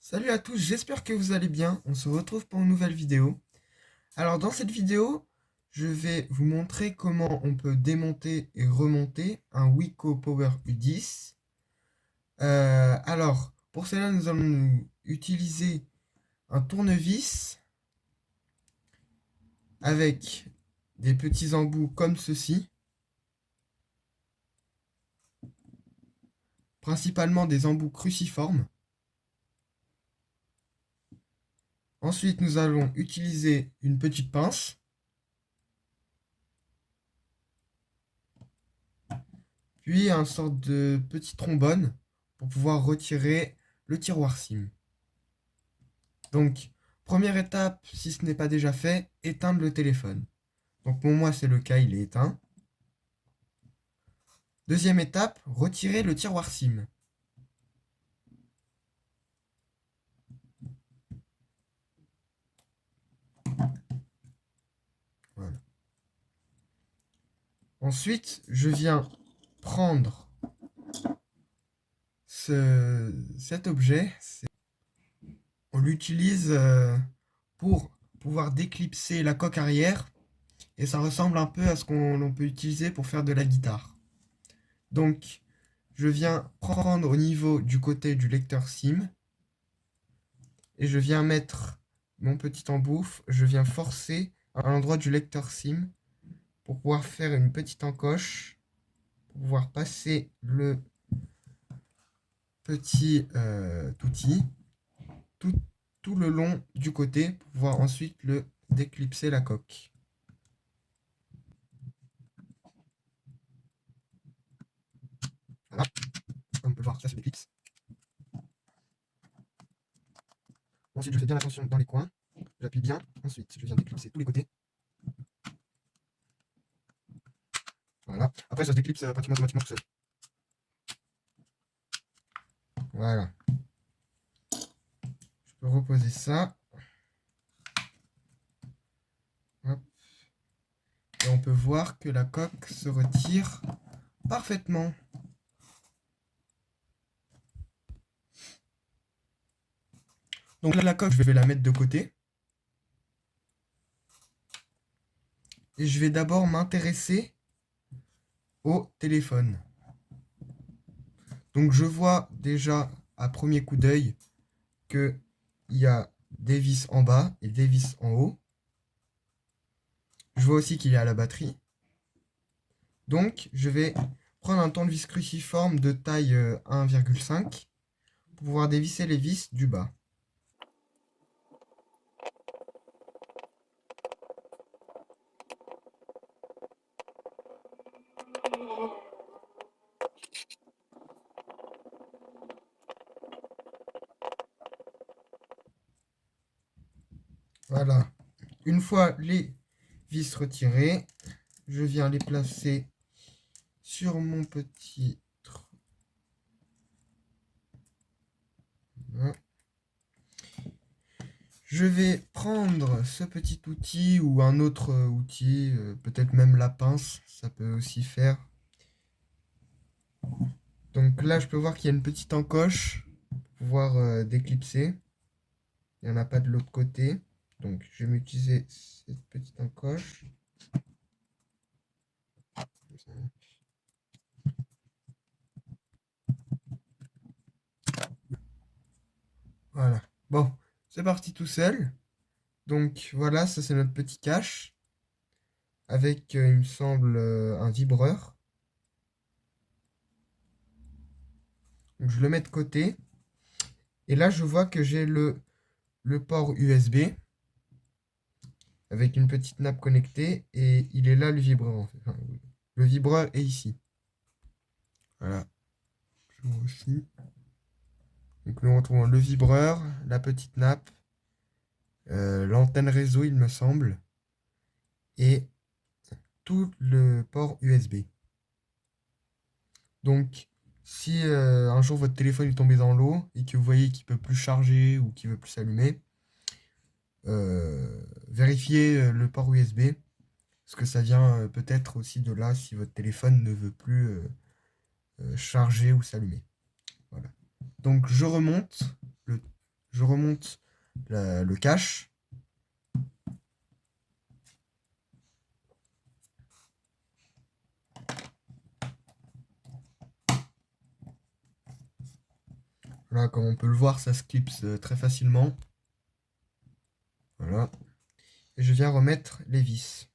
Salut à tous, j'espère que vous allez bien. On se retrouve pour une nouvelle vidéo. Alors dans cette vidéo, je vais vous montrer comment on peut démonter et remonter un Wiko Power U10. Alors pour cela, nous allons utiliser un tournevis avec des petits embouts comme ceci, principalement des embouts cruciformes. Ensuite, nous allons utiliser une petite pince. Puis un sorte de petit trombone pour pouvoir retirer le tiroir SIM. Donc, première étape, si ce n'est pas déjà fait, éteindre le téléphone. Donc pour moi, c'est le cas, il est éteint. Deuxième étape, retirer le tiroir SIM. Voilà. Ensuite, je viens prendre cet objet. On l'utilise pour pouvoir déclipser la coque arrière. Et ça ressemble un peu à ce qu'on peut utiliser pour faire de la guitare. Donc, je viens prendre au niveau du côté du lecteur SIM et je viens mettre mon petit embout, je viens forcer à l'endroit du lecteur SIM pour pouvoir faire une petite encoche, pour pouvoir passer le petit outil tout, tout le long du côté pour pouvoir ensuite le déclipser la coque. Voilà, comme on peut voir, ça se déclipse. Ensuite, je fais bien attention dans les coins, j'appuie bien, ensuite je viens déclipser tous les côtés. Voilà. Après, ça se déclipse pratiquement automatiquement tout seul. Voilà. Je peux reposer ça. Hop. Et on peut voir que la coque se retire parfaitement. Donc là, la coque, je vais la mettre de côté. Et je vais d'abord m'intéresser au téléphone. Donc je vois déjà à premier coup d'œil qu'il y a des vis en bas et des vis en haut. Je vois aussi qu'il y a la batterie. Donc je vais prendre un tournevis cruciforme de taille 1,5 pour pouvoir dévisser les vis du bas. Voilà. Une fois les vis retirées, je viens les placer sur mon petit truc. Je vais prendre ce petit outil ou un autre outil, peut-être même la pince, ça peut aussi faire. Donc là, je peux voir qu'il y a une petite encoche pour pouvoir déclipser. Il n'y en a pas de l'autre côté. Donc je vais utiliser cette petite encoche. Voilà. Bon, c'est parti tout seul. Donc voilà, ça c'est notre petit cache. Avec, il me semble, un vibreur. Donc je le mets de côté. Et là, je vois que j'ai le port USB avec une petite nappe connectée. Et il est là le vibreur en fait. Enfin, le vibreur est ici. Voilà. Je vois aussi. Donc nous retrouvons le vibreur, la petite nappe, l'antenne réseau, il me semble, et tout le port USB. Donc, si un jour votre téléphone est tombé dans l'eau et que vous voyez qu'il ne peut plus charger ou qu'il ne veut plus s'allumer, vérifiez le port USB, parce que ça vient peut-être aussi de là si votre téléphone ne veut plus charger ou s'allumer. Voilà. Donc je remonte, je remonte le cache. Voilà, comme on peut le voir, ça se clipse très facilement. Voilà. Et je viens remettre les vis.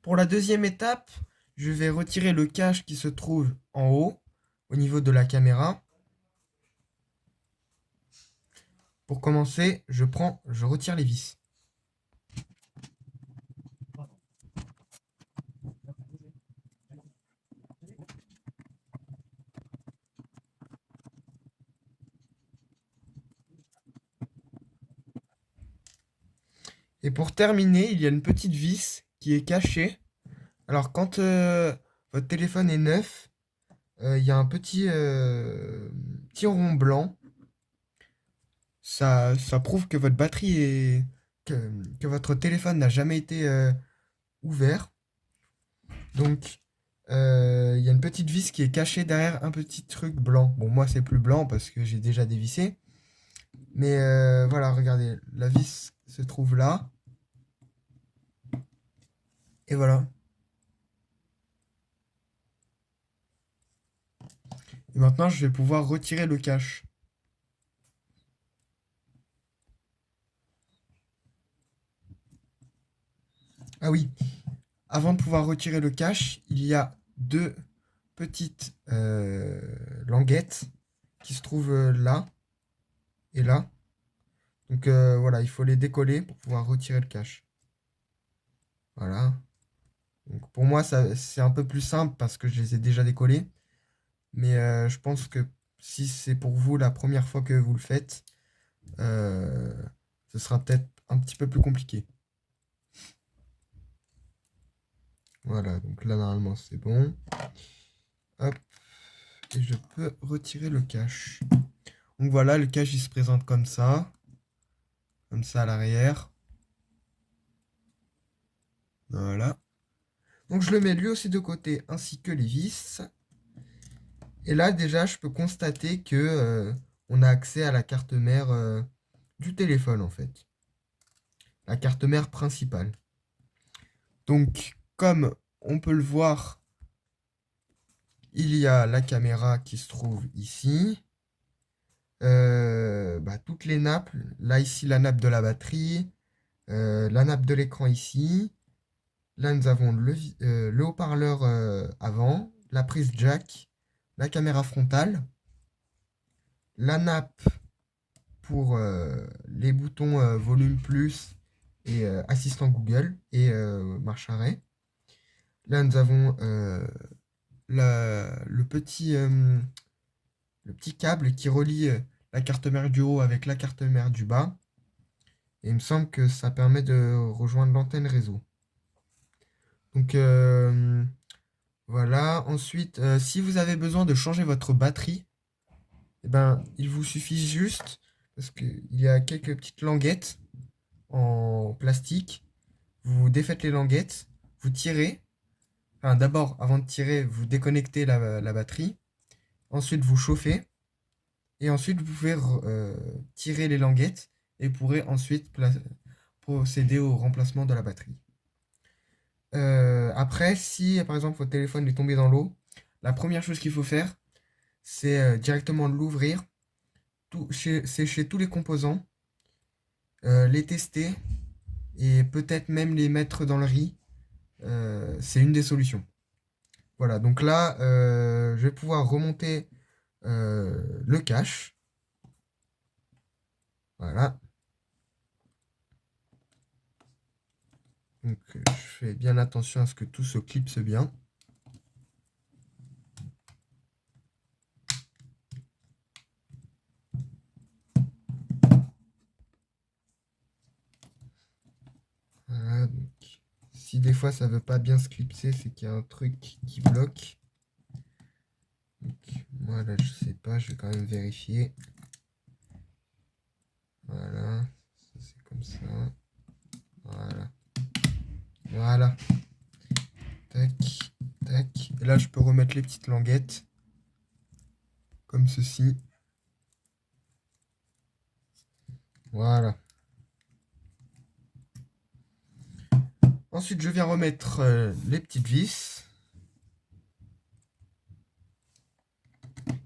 Pour la deuxième étape, je vais retirer le cache qui se trouve en haut, au niveau de la caméra. Pour commencer, je retire les vis. Et pour terminer, il y a une petite vis qui est cachée. Alors quand votre téléphone est neuf, il y a un petit rond blanc. Ça prouve que votre batterie est... que votre téléphone n'a jamais été ouvert. Donc, il y a une petite vis qui est cachée derrière un petit truc blanc. Bon, moi, c'est plus blanc parce que j'ai déjà dévissé. Mais voilà, regardez, la vis se trouve là. Et voilà. Et maintenant, je vais pouvoir retirer le cache. Ah oui, avant de pouvoir retirer le cache, il y a deux petites languettes qui se trouvent là et là. Donc voilà, il faut les décoller pour pouvoir retirer le cache. Voilà. Donc pour moi, c'est un peu plus simple parce que je les ai déjà décollés. Mais je pense que si c'est pour vous la première fois que vous le faites, euh, ce sera peut-être un petit peu plus compliqué. Voilà, donc là normalement c'est bon. Hop, et je peux retirer le cache. Donc voilà, le cache il se présente comme ça à l'arrière. Voilà. Donc je le mets lui aussi de côté, ainsi que les vis. Et là déjà, je peux constater que on a accès à la carte mère du téléphone en fait. La carte mère principale. Donc comme on peut le voir, il y a la caméra qui se trouve ici. Toutes les nappes. Là ici la nappe de la batterie. La nappe de l'écran ici. Là, nous avons le haut-parleur avant, la prise jack, la caméra frontale, la nappe pour les boutons volume plus et assistant Google et marche arrêt. Là, nous avons le petit câble qui relie la carte mère du haut avec la carte mère du bas. Et il me semble que ça permet de rejoindre l'antenne réseau. Donc, voilà. Ensuite, si vous avez besoin de changer votre batterie, eh ben, il vous suffit juste, parce qu'il y a quelques petites languettes en plastique. Vous défaites les languettes, vous tirez. Enfin, d'abord, avant de tirer, vous déconnectez la batterie. Ensuite, vous chauffez. Et ensuite, vous pouvez tirer les languettes et pourrez ensuite procéder au remplacement de la batterie. Après, si par exemple votre téléphone est tombé dans l'eau, la première chose qu'il faut faire, c'est directement l'ouvrir, sécher tous les composants, les tester et peut-être même les mettre dans le riz. C'est une des solutions. Voilà, donc là, je vais pouvoir remonter le cache. Voilà. Donc je fais bien attention à ce que tout se clipse bien. Voilà, donc Si des fois ça veut pas bien se clipser, c'est qu'il y a un truc qui bloque. Donc, moi là je sais pas, je vais quand même vérifier. Voilà, ça c'est comme ça. Voilà. Voilà. Tac, tac. Et là je peux remettre les petites languettes. Comme ceci. Voilà. Ensuite je viens remettre les petites vis.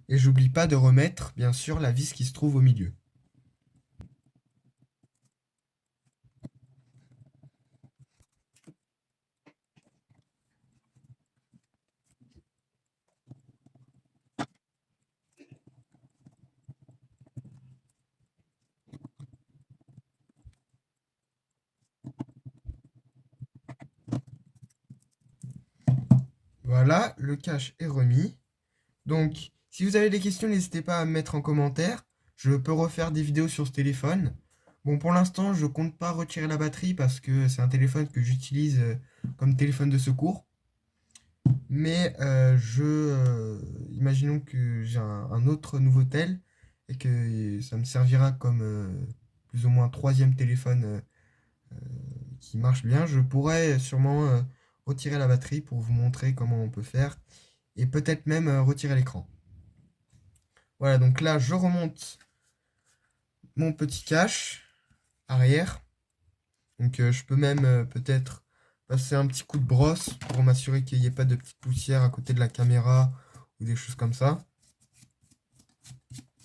Et j'oublie pas de remettre, bien sûr, la vis qui se trouve au milieu. Voilà, le cache est remis. Donc, si vous avez des questions, n'hésitez pas à me mettre en commentaire. Je peux refaire des vidéos sur ce téléphone. Bon, pour l'instant, je compte pas retirer la batterie parce que c'est un téléphone que j'utilise comme téléphone de secours. Mais imaginons que j'ai un autre nouveau tel et que ça me servira comme plus ou moins troisième téléphone qui marche bien. Je pourrais sûrement retirer la batterie pour vous montrer comment on peut faire et peut-être même retirer l'écran. Voilà, donc là, je remonte mon petit cache arrière. Donc je peux même peut-être passer un petit coup de brosse pour m'assurer qu'il n'y ait pas de petites poussières à côté de la caméra ou des choses comme ça.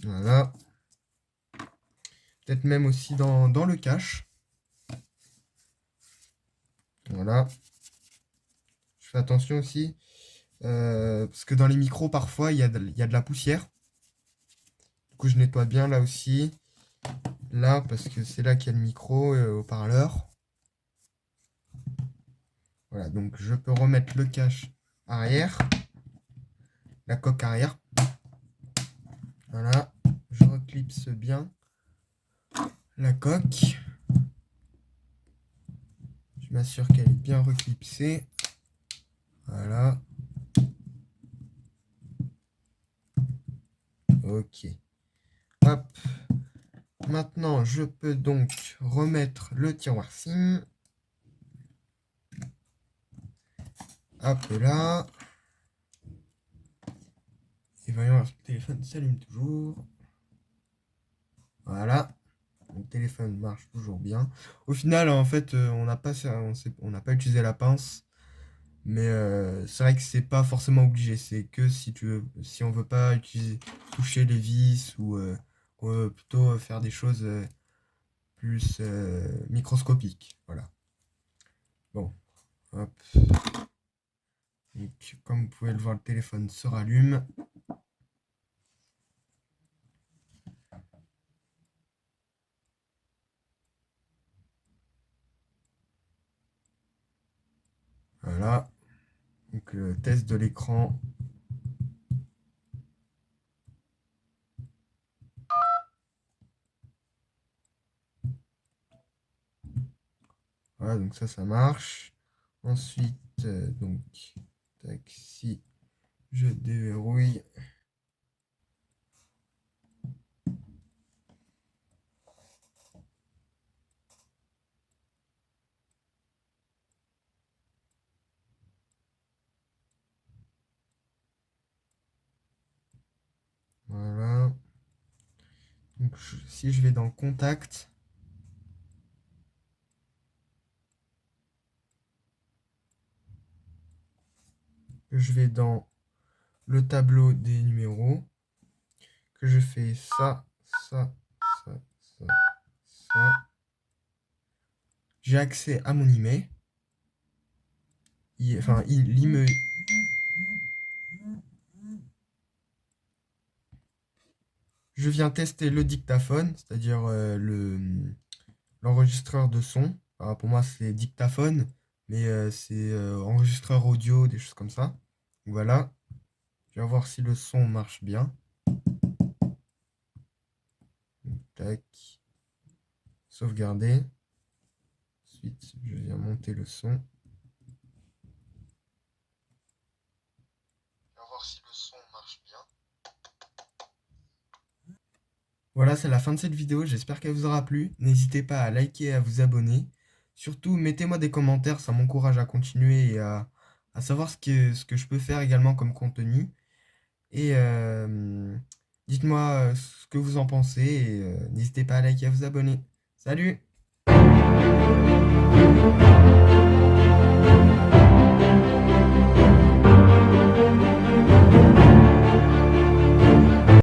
Voilà. Peut-être même aussi dans le cache. Voilà. Je fais attention aussi. Parce que dans les micros, parfois, il y a de la poussière. Du coup, je nettoie bien là aussi. Là, parce que c'est là qu'il y a le micro et haut-parleur. Voilà, donc je peux remettre le cache arrière. La coque arrière. Voilà. Je reclipse bien la coque. Je m'assure qu'elle est bien reclipsée. Voilà. Ok. Hop. Maintenant, je peux donc remettre le tiroir SIM. Hop là. Et voyons, le téléphone s'allume toujours. Voilà. Le téléphone marche toujours bien. Au final, en fait, on n'a pas utilisé la pince. Mais c'est vrai que c'est pas forcément obligé. C'est que si on veut pas toucher les vis ou on veut plutôt faire des choses plus microscopiques. Voilà. Bon. Hop. Donc, comme vous pouvez le voir, le téléphone se rallume. Voilà. Donc, le test de l'écran. Voilà, donc ça marche. Ensuite, donc, tac, si je déverrouille. Voilà. Donc, si je vais dans Contact, que je vais dans le tableau des numéros, que je fais ça, ça, ça, ça, ça. J'ai accès à mon email. Enfin, l'email. Je viens tester le dictaphone, c'est-à-dire l'enregistreur de son. Alors, pour moi, c'est dictaphone, mais c'est enregistreur audio, des choses comme ça. Voilà. Je vais voir si le son marche bien. Tac. Sauvegarder. Ensuite, je viens monter le son. Voilà, c'est la fin de cette vidéo, j'espère qu'elle vous aura plu. N'hésitez pas à liker et à vous abonner. Surtout, mettez-moi des commentaires, ça m'encourage à continuer et à savoir ce que je peux faire également comme contenu. Et dites-moi ce que vous en pensez et n'hésitez pas à liker et à vous abonner. Salut!